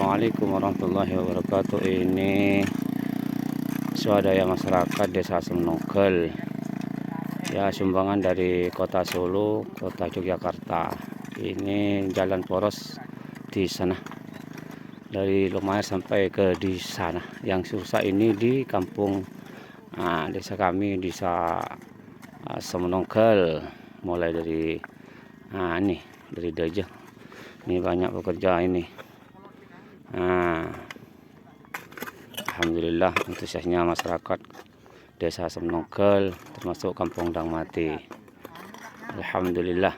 Assalamualaikum warahmatullahi wabarakatuh. Ini swadaya masyarakat Desa Semenunggal, ya, sumbangan dari Kota Solo, Kota Yogyakarta. Ini jalan poros di sana, dari Lumayar sampai ke di sana. Yang susah ini di kampung desa kami, desa Semenunggal, mulai dari ini dari Deja. Ini banyak pekerja ini. Alhamdulillah antusiasnya masyarakat Desa Semenunggal, termasuk Kampung Dangmati. Alhamdulillah.